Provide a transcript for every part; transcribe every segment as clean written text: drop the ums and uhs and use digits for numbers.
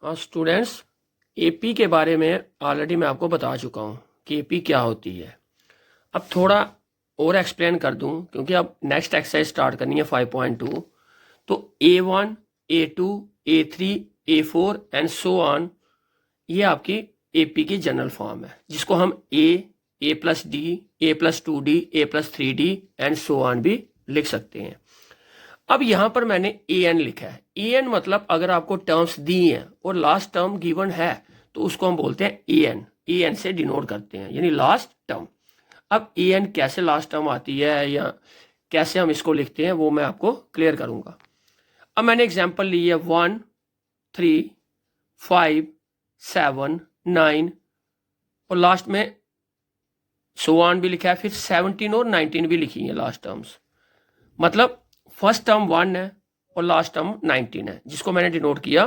हाँ students, AP के बारे में ऑलरेडी मैं आपको बता चुका हूँ कि एपी क्या होती है। अब थोड़ा और एक्सप्लेन कर दूँ क्योंकि अब नेक्स्ट एक्सरसाइज स्टार्ट करनी है 5.2। तो A1, A2, A3, A4 and so on, ये आपकी एपी की जनरल फॉर्म है जिसको हम a plus d, a plus 2D, a plus 3D and so on भी लिख सकते हैं। अब यहां पर मैंने ए एन लिखा है। ए एन मतलब अगर आपको टर्म्स दी हैं और लास्ट टर्म गिवन है तो उसको हम बोलते हैं ए एन। ए एन से डिनोट करते हैं यानी लास्ट टर्म। अब ए एन कैसे लास्ट टर्म आती है या कैसे हम इसको लिखते हैं वो मैं आपको क्लियर करूंगा। अब मैंने एग्जांपल ली है 1, 3, 5, 7, 9 और लास्ट में सो ऑन भी लिखा है, फिर 17 और 19 भी लिखी है लास्ट टर्म्स। मतलब फर्स्ट टर्म 1 है और लास्ट टर्म 19 है जिसको मैंने डिनोट किया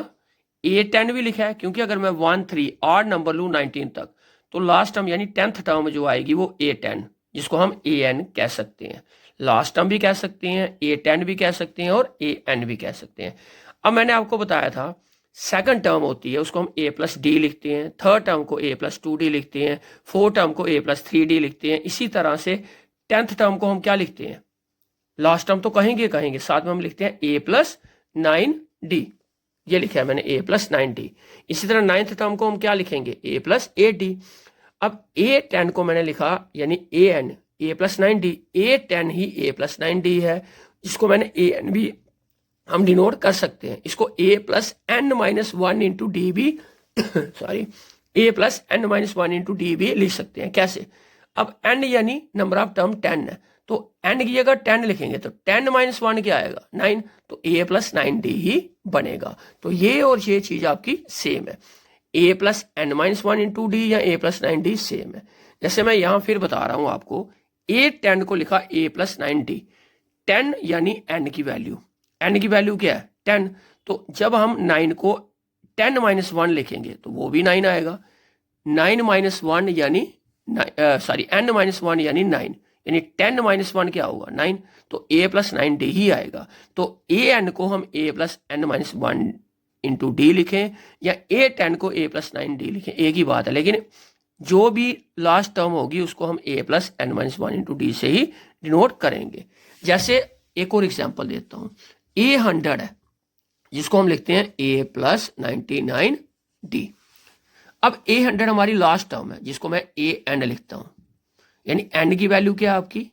A10 भी लिखा है क्योंकि अगर मैं 1, 3 ऑड नंबर लूँ 19 तक तो लास्ट टर्म यानी 10th टर्म जो आएगी वो A10 जिसको हम AN कह सकते हैं। लास्ट टर्म भी कह सकते हैं, A10 भी कह सकते हैं और AN भी कह सकते हैं। अब मैंने आपको बताया था सेकंड टर्म होती है उसको हम A प्लस डी लिखते हैं, थर्ड टर्म को A प्लस 2D लिखते हैं, फोर्थ टर्म को A प्लस 3D लिखते हैं। इसी तरह से 10th टर्म को हम क्या लिखते हैं, लास्ट टर्म तो कहेंगे साथ में हम लिखते हैं ए प्लस 9D। ये लिखा है मैंने ए प्लस 9D। इसी तरह 9th टर्म को हम क्या लिखेंगे, ए प्लस 8D। अब A10 को मैंने लिखा यानी a N, A plus 9D। A10 he A plus 9D है जिसको मैंने ए एन भी हम डिनोट कर सकते हैं। इसको a plus n minus 1 into d भी sorry a plus n minus 1 into d भी लिख सकते हैं। कैसे, अब एन यानी नंबर ऑफ टर्म 10 है तो एन की जगह 10 लिखेंगे तो 10 माइनस 1 क्या आएगा, 9। तो ए प्लस 9D ही बनेगा। तो ये और ये चीज आपकी सेम है, a plus n minus 1 into d या ए प्लस 9D सेम है। जैसे मैं यहां फिर बता रहा हूं आपको, A10 को लिखा ए प्लस 9D। 10 यानी एन की वैल्यू, एन की वैल्यू क्या है 10। तो जब हम 9 को 10 माइनस 1 लिखेंगे तो वो भी 9 आएगा। 9 माइनस 1 यानी एन माइनस 1 यानी 9, यानी 10 माइनस 1 क्या होगा 9। तो ए प्लस 9D ही आएगा। तो ए एन को हम a plus n minus 1 into d लिखें या A10 को ए प्लस 9D लिखें, एक ही बात है। लेकिन जो भी लास्ट टर्म होगी उसको हम a plus n minus 1 into d से ही डिनोट करेंगे। जैसे एक और एग्जाम्पल देता हूं, A100 है जिसको हम लिखते हैं ए प्लस 99D। अब A100 हमारी लास्ट टर्म है जिसको मैं ए एन लिखता हूं, यानी एन की वैल्यू क्या है आपकी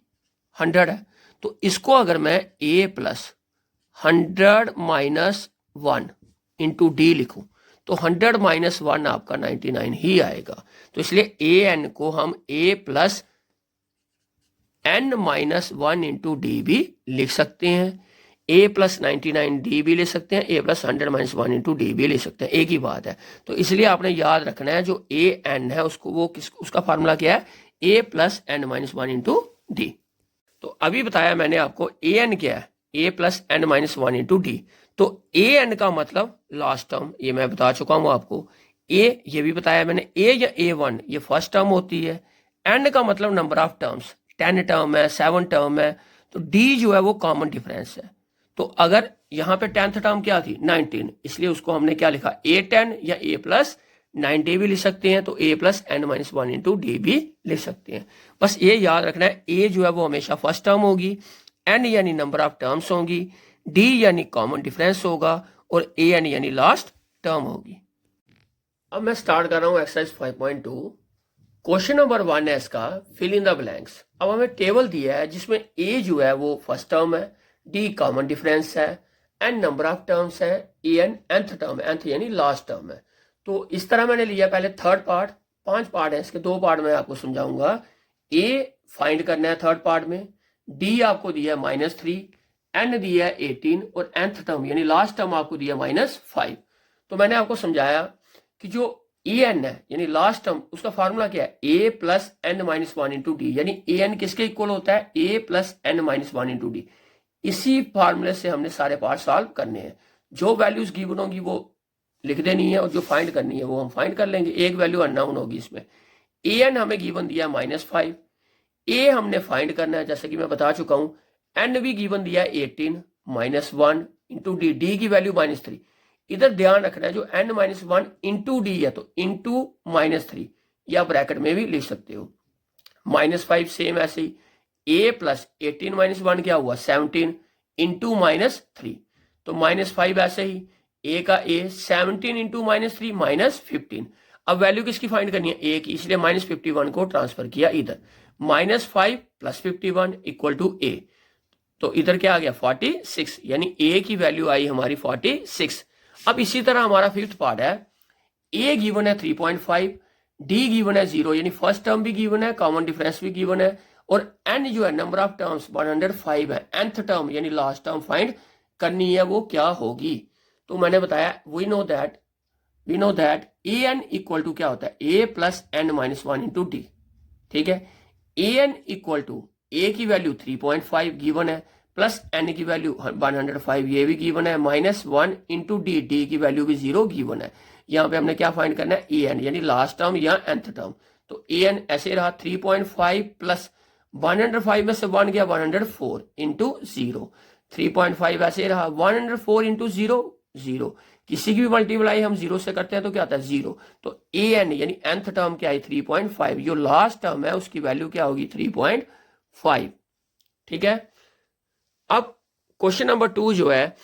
100 है। तो इसको अगर मैं ए प्लस 100 माइनस 1 इंटू डी लिखूं तो 100 माइनस 1 आपका 99 ही आएगा। तो इसलिए ए एन को हम a plus n minus 1 into d भी लिख सकते हैं, ए प्लस 99D भी ले सकते हैं, ए प्लस 100 माइनस 1 इंटू डी भी ले सकते हैं, एक ही बात है। तो इसलिए आपने याद रखना है जो ए एन है उसको वो उसका फार्मूला क्या है, a plus n minus 1 into d. तो अभी बताया मैंने आपको ए एन क्या है, a plus n minus 1 into d. तो ए एन का मतलब लास्ट टर्म, ये मैं बता चुका हूं आपको। ए ये भी बताया मैंने, ए या A1 ये फर्स्ट टर्म होती है। एन का मतलब नंबर ऑफ टर्म्स, 10 टर्म है, 7 टर्म है। तो डी जो है वो कॉमन डिफरेंस है। तो अगर यहां पे 10th टर्म क्या थी 19, इसलिए उसको हमने क्या लिखा A10 या ए प्लस 9D भी लिख सकते हैं। तो a plus n minus 1 into d भी लिख सकते हैं। बस ये याद रखना है, ए जो है वो हमेशा फर्स्ट टर्म होगी, एन यानी नंबर ऑफ टर्म्स होंगी, डी यानी कॉमन डिफरेंस होगा और ए एन यानी लास्ट टर्म होगी। अब मैं स्टार्ट कर रहा हूं एक्सरसाइज 5.2। क्वेश्चन नंबर 1 है इसका, फिल इन द ब्लैंक्स। अब हमें टेबल दिया है जिसमें ए जो है वो फर्स्ट टर्म है, डी कॉमन डिफरेंस है, एन नंबर ऑफ टर्म्स है, ए एन nth टर्म है, nth यानी लास्ट टर्म है। तो इस तरह मैंने लिया पहले थर्ड पार्ट, 5 पार्ट है इसके, 2 पार्ट में आपको समझाऊंगा। ए फाइंड करना है थर्ड पार्ट में, डी आपको दिया है -3, एन दिया है 18 और nth टर्म यानी लास्ट टर्म आपको दिया -5। तो मैंने आपको समझाया कि जो ए एन है यानी लास्ट टर्म उसका फार्मूला क्या है, a plus n minus 1 into d. यानी ए एन किसके इक्वल होता है, a plus n minus 1 into d. इसी फार्मूले से हमने सारे पार्ट सॉल्व करने हैं। जो वैल्यूज गिवन होगी वो लिख देनी है और जो फाइंड करनी है वो हम फाइंड कर लेंगे। एक वैल्यू अननोन होगी इसमें। ए एन हमें गिवन दिया -5, ए हमने फाइंड करना है जैसे कि मैं बता चुका हूं। एन भी गिवन दिया 18 -1 इंटू डी, डी की वैल्यू -3। इधर ध्यान रखना है जो n-1 इंटू डी है तो इंटू -3, या ब्रैकेट में भी लिख सकते हो। -5 सेम ऐसे ही, a प्लस 18-1 क्या हुआ 17 इंटू -3, तो -5 ऐसे ही, a का a 17 इंटू -3 -15। अब वैल्यू किसकी फाइंड करनी है, a की, इसलिए -51 को ट्रांसफर किया इधर। -5 + 51 = a, तो इधर क्या आ गया 46, यानी a की वैल्यू आई हमारी 46। अब इसी तरह हमारा फिफ्थ पार्ट है, a गिवन है 3.5, d गिवन है 0, यानी फर्स्ट टर्म भी गिवन है, कॉमन डिफरेंस भी गिवन है, और n जो है नंबर ऑफ टर्म्स 105 है, nth टर्म यानी लास्ट टर्म फाइंड करनी है, वो क्या होगी। तो मैंने बताया we know that an equal to क्या होता है a plus n-1 into D, ठीक है। an इक्वल टू a की वैल्यू 3.5 गिवन है, प्लस n की वैल्यू 105 ये भी गिवन है, -1 इंटू डी, डी की वैल्यू भी 0 गिवन है। यहाँ पे हमने क्या फाइंड करना है an, यानी लास्ट टर्म या nth टर्म। तो an ऐसे रहा 3.5 प्लस 105 में से 1 गया 104 इंटू 0, 3.5 ऐसे रहा, 104 इंटू 0 0, किसी की भी मल्टीप्लाई हम 0 से करते हैं तो क्या आता है 0, तो an यानी nth टर्म क्या है 3.5, जो लास्ट टर्म है उसकी वैल्यू क्या होगी 3.5, ठीक है। अब क्वेश्चन नंबर 2 जो है,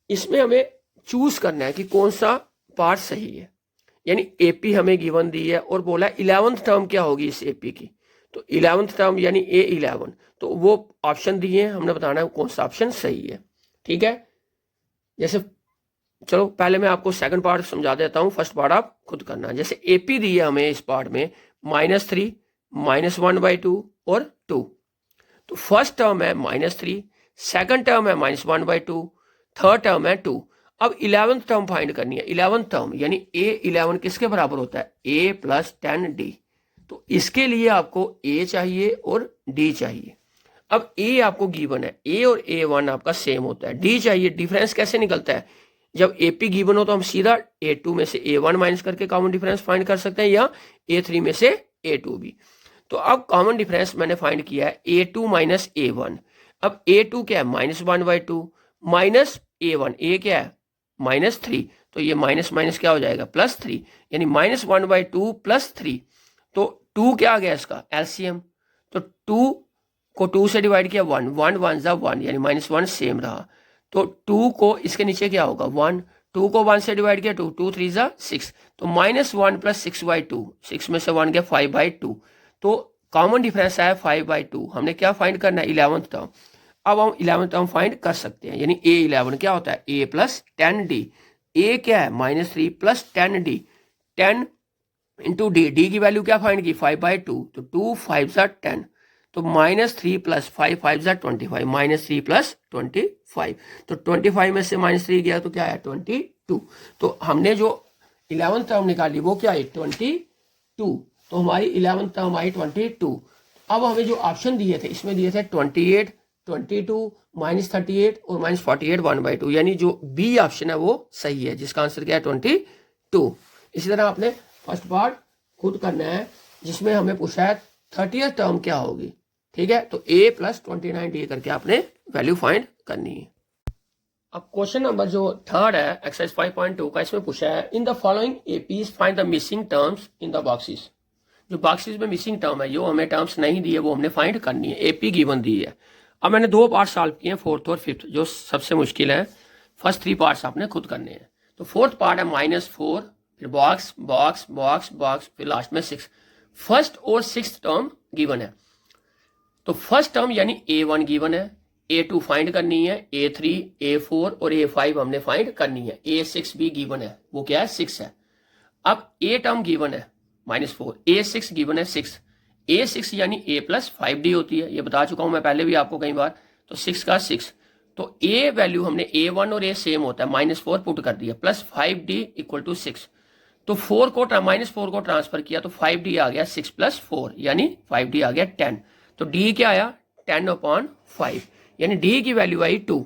इसमें हमें चूज करना है कि कौन सा पार्ट सही है, यानी एपी हमें गिवन दी है और बोला 11th टर्म क्या होगी इस एपी की, तो 11th टर्म यानी A11, तो वो ऑप्शन दिए हैं, हमने बताना है कौन सा ऑप्शन सही है, ठीक है। जैसे चलो पहले मैं आपको सेकंड पार्ट समझा देता हूं, फर्स्ट पार्ट आप खुद करना। जैसे एपी दी है हमें इस पार्ट में -3, -1/2 और 2, तो फर्स्ट टर्म है -3, सेकंड टर्म है -1/2, थर्ड टर्म है 2। अब 11th टर्म फाइंड करनी है, 11th टर्म यानी A11 किसके बराबर होता है a प्लस 10d, तो इसके लिए आपको a चाहिए और d चाहिए। अब a आपको गिवन है, a और a1 आपका सेम होता है, d चाहिए, डिफरेंस कैसे निकलता है, जब AP गिवन हो तो हम सीधा A2 में से A1 माइनस करके कॉमन डिफरेंस फाइंड कर सकते हैं, या A3 में से A2 भी। तो अब कॉमन डिफरेंस मैंने फाइंड किया है A2 माइनस A1। अब A2 क्या है -1/2 माइनस A1, A क्या है -3, तो ये माइनस माइनस क्या हो जाएगा +3, यानी -1/2 +3, तो 2 क्या आ गया इसका LCM, तो 2 को 2 से डिवाइड किया 1, 1 1 1 यानी -1 सेम रहा, तो 2 को इसके नीचे क्या होगा 1, 2 को 1 से डिवाइड किया 2, 2 3 6, तो -1 + 6/2, 6 में से 1 गया 5/2, तो कॉमन डिफरेंस है 5/2। हमने क्या फाइंड करना है 11th टर्म। अब हम 11th टर्म फाइंड कर सकते हैं, यानी A11 क्या होता है a प्लस 10d, a क्या है -3 plus 10d, 10 into D, D की वैल्यू क्या फाइंड की 5/2, तो 2 5 10, तो -3 + 5 5 25, -3 + 25, तो 25 में से -3 गया तो क्या है 22, तो हमने जो 11th टर्म निकाली वो क्या है 22, तो हमारी 11th टर्म आई 22। अब हमें जो ऑप्शन दिए थे इसमें दिए थे 28, 22, -38 और -48 1/2, यानी जो बी ऑप्शन है वो सही है, जिसका आंसर क्या है 22। इसी तरह आपने फर्स्ट पार्ट खुद करना है, जिसमें हमें पूछा है 30th टर्म क्या होगी, ठीक है, तो a + 29d करके आपने वैल्यू फाइंड करनी है। अब क्वेश्चन नंबर जो थर्ड है एक्सरसाइज 5.2 का, इसमें पूछा है in the following APs find the missing terms in the boxes. जो बॉक्सेस में मिसिंग टर्म है, जो हमें टर्म्स नहीं दी है वो हमने फाइंड करनी है, एपी गिवन दी है। अब मैंने 2 पार्ट सॉल्व किए हैं, 4th और 5th, जो सबसे मुश्किल है, फर्स्ट 3 पार्ट्स आपने खुद करने हैं। तो 4th पार्ट है -4, फिर बॉक्स बॉक्स बॉक्स बॉक्स, फिर लास्ट में 6। फर्स्ट और 6th टर्म गिवन है, तो फर्स्ट टर्म यानी A1 गिवन है, A2 फाइंड करनी है, A3 A4 और A5 हमने फाइंड करनी है, A6 भी गिवन है, वो क्या है 6 है। अब A टर्म गिवन है -4, A6 गिवन है 6, A6 यानी A + 5d होती है, ये बता चुका हूं मैं पहले भी आपको कई बार, तो 6 का 6, तो A वैल्यू हमने A1 और A सेम होता है, -4 पुट कर दिया, प्लस 5d = 6, तो 4 को -4 को ट्रांसफर किया तो 5d आ गया 6 + 4, यानी 5d आ गया 10, तो d क्या आया 10/5, यानी d की वैल्यू आई 2।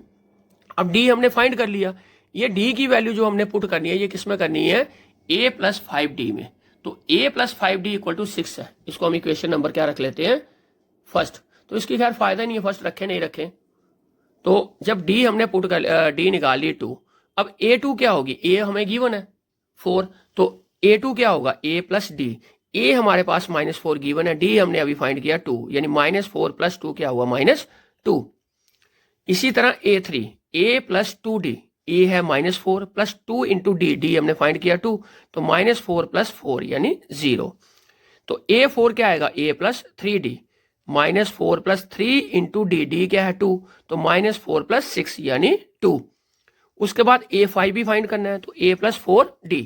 अब d हमने फाइंड कर लिया, ये d की वैल्यू जो हमने पुट करनी है ये किस में करनी है a + 5d में, तो a + 5d = 6 है, इसको हम इक्वेशन नंबर क्या रख लेते हैं फर्स्ट, तो इसकी खैर फायदा नहीं है फर्स्ट रखे नहीं रखे, तो जब d हमने पुट कर d निकाल ली 2 अब A2 क्या होगी, A हमें गिवन है 4, तो A2 क्या होगा A प्लस डी। A हमारे पास -4 गिवन है, D हमने अभी फाइंड किया 2, यानी -4 + 2 क्या हुआ -2। इसी तरह A3 A plus 2D, A है -4 + 2 × D, D हमने फाइंड किया 2, तो -4 + 4 यानी 0। तो A4 क्या आएगा A plus 3D, -4 + 3 × D, D क्या है 2, तो -4 + 6 यानी 2। उसके बाद A5 भी फाइंड करना है, तो A + 4D,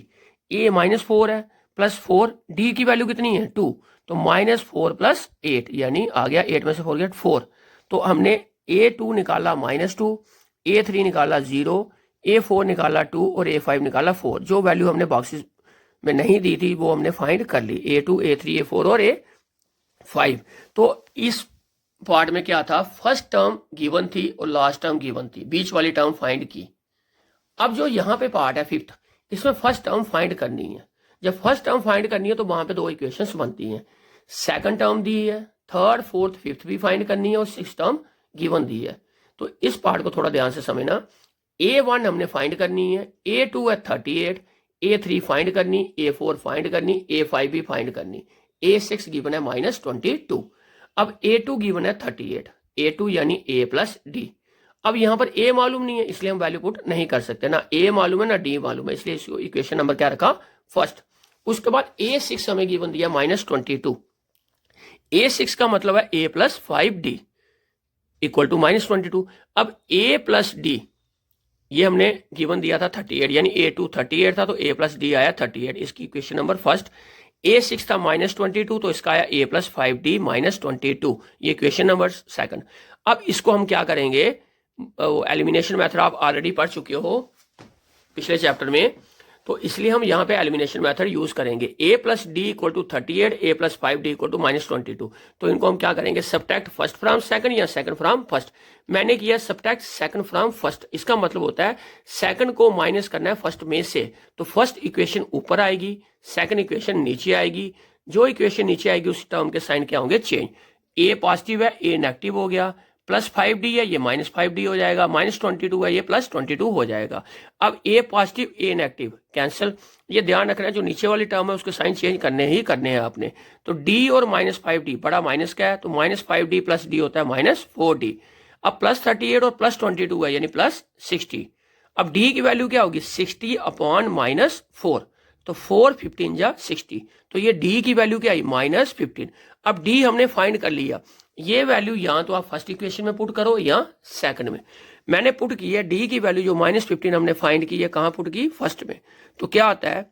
A -4 है +4, D की वैल्यू कितनी है 2, तो -4 + 8 यानी आ गया 8 में से 4 गया 4। तो हमने A2 निकाला -2, A3 निकाला 0, A4 निकाला 2 और A5 निकाला 4। जो वैल्यू हमने बॉक्सेस में नहीं दी थी वो हमने फाइंड कर ली, A2 A3 A4 और A5। तो इस पार्ट में क्या था, फर्स्ट टर्म गिवन थी और लास्ट टर्म गिवन थी, बीच वाली टर्म फाइंड की। अब जो यहाँ पे पार्ट है फिफ्थ, इसमें फर्स्ट टर्म फाइंड करनी है। जब फर्स्ट टर्म फाइंड करनी है तो वहां पे 2 इक्वेशंस बनती हैं, सेकंड टर्म दी है, थर्ड फोर्थ फिफ्थ भी फाइंड करनी है और सिक्स टर्म गिवन दी है। तो इस पार्ट को थोड़ा ध्यान से समझना। A1 हमने फाइंड करनी है, A2 है 38, A3 फाइंड करनी, A4 फाइंड करनी, A5 भी फाइंड करनी, A6 गिवन है -22। अब A2 गिवन है 38, A2 यानी A प्लस डी। अब यहाँ पर A मालूम नहीं है इसलिए हम वैल्यू पुट नहीं कर सकते, ना A मालूम है ना D मालूम है, इसलिए इसको इक्वेशन नंबर क्या रखा फर्स्ट। उसके बाद A6 हमें गिवन दिया -22, A6 का मतलब है A + 5D = -22। अब A + D ये हमने गिवन दिया था 38, यानी A2 38 था तो A + D आया 38, इसकी इक्वेशन नंबर फर्स्ट। A6 था -22 तो इसका आया A + 5D -22, ये इक्वेशन नंबर सेकंड। अब इसको हम क्या करेंगे, एलिमिनेशन मेथड आप ऑलरेडी पढ़ चुके हो पिछले चैप्टर में, तो इसलिए हम यहाँ पे एलिमिनेशन मेथड यूज करेंगे। A + D = 38, A + 5D = -22। तो इनको हम क्या करेंगे, सब्ट्रैक्ट फर्स्ट फ्रॉम सेकंड या सेकंड फ्रॉम फर्स्ट। मैंने किया सब्ट्रैक्ट सेकंड फ्रॉम फर्स्ट, इसका मतलब होता है सेकंड को माइनस करना है फर्स्ट में से, तो फर्स्ट इक्वेशन ऊपर आएगी, सेकंड इक्वेशन नीचे आएगी। जो इक्वेशन नीचे आएगी उस टर्म के साइन क्या होंगे, चेंज। A पॉजिटिव है, A नेगेटिव हो गया, +5D है ये -5D हो जाएगा, -22 है ये +22 हो जाएगा। अब A positive A negative cancel, ये ध्यान रखना है जो नीचे वाली टर्म है उसके साइन चेंज करने ही करने हैं आपने। तो D और -5D, बड़ा माइनस क्या है, तो -5D + D होता है -4D। अब +38 और +22 है यानी +60। अब D की वैल्यू क्या होगी, 60 / -4, तो 4 15 जा 60, तो ये D की वैल्यू क्या आई -15। अब D हमने फाइंड कर लिया, ये वैल्यू या तो आप फर्स्ट इक्वेशन में पुट करो या सेकंड में। मैंने पुट की है D की वैल्यू जो -15 हमने फाइंड की है, कहां पुट की, फर्स्ट में। तो क्या आता है,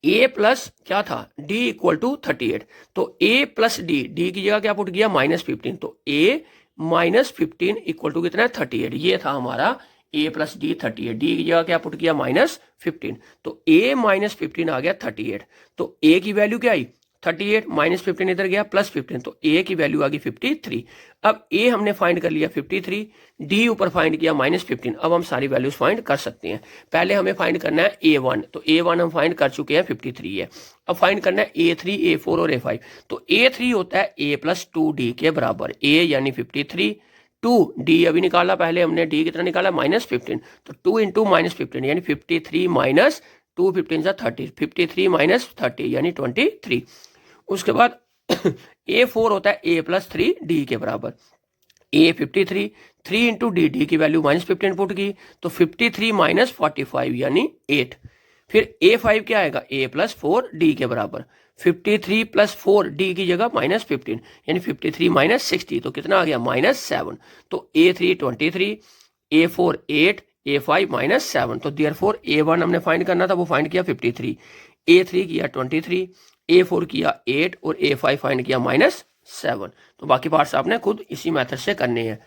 A प्लस क्या था D = 38, तो A + D की जगह क्या पुट किया -15, तो A -15 = कितना है 38, ये था हमारा A + D 38, D की जगह क्या पुट किया -15, तो A -15 आ गया 38, तो A की वैल्यू क्या आई 38, -15 इधर गया +15, तो A की वैल्यू आ गई 53। अब A हमने फाइंड कर लिया 53, D ऊपर फाइंड किया -15। अब हम सारी वैल्यूज फाइंड कर सकते हैं। पहले हमें फाइंड करना है A1, तो A1 हम फाइंड कर चुके हैं 53 है। अब फाइंड करना है A3 A4 और A5, तो A3 होता है A + 2D के बराबर, A यानी 53, 2D अभी निकाला पहले हमने, D कितना निकाला -15, तो 2 × -15 यानी 53 - 2 15 30, 53 - 30 यानी 23। उसके बाद A4 होता है A + 3D के बराबर, A 53, 3 × D की वैल्यू -15 पुट की, तो 53 - 45 यानी 8। फिर A5 क्या आएगा, A + 4D के बराबर, 53 + 4D की जगह -15 यानी 53 - 60, तो कितना आ गया -7। तो A3 23, A4 8, A5 -7, तो देयरफॉर A1 हमने फाइंड करना था वो फाइंड किया 53, A3 किया 23, A4 किया 8 और A5 फाइंड किया -7। तो बाकी पार्ट्स आपने खुद इसी मेथड से करने हैं।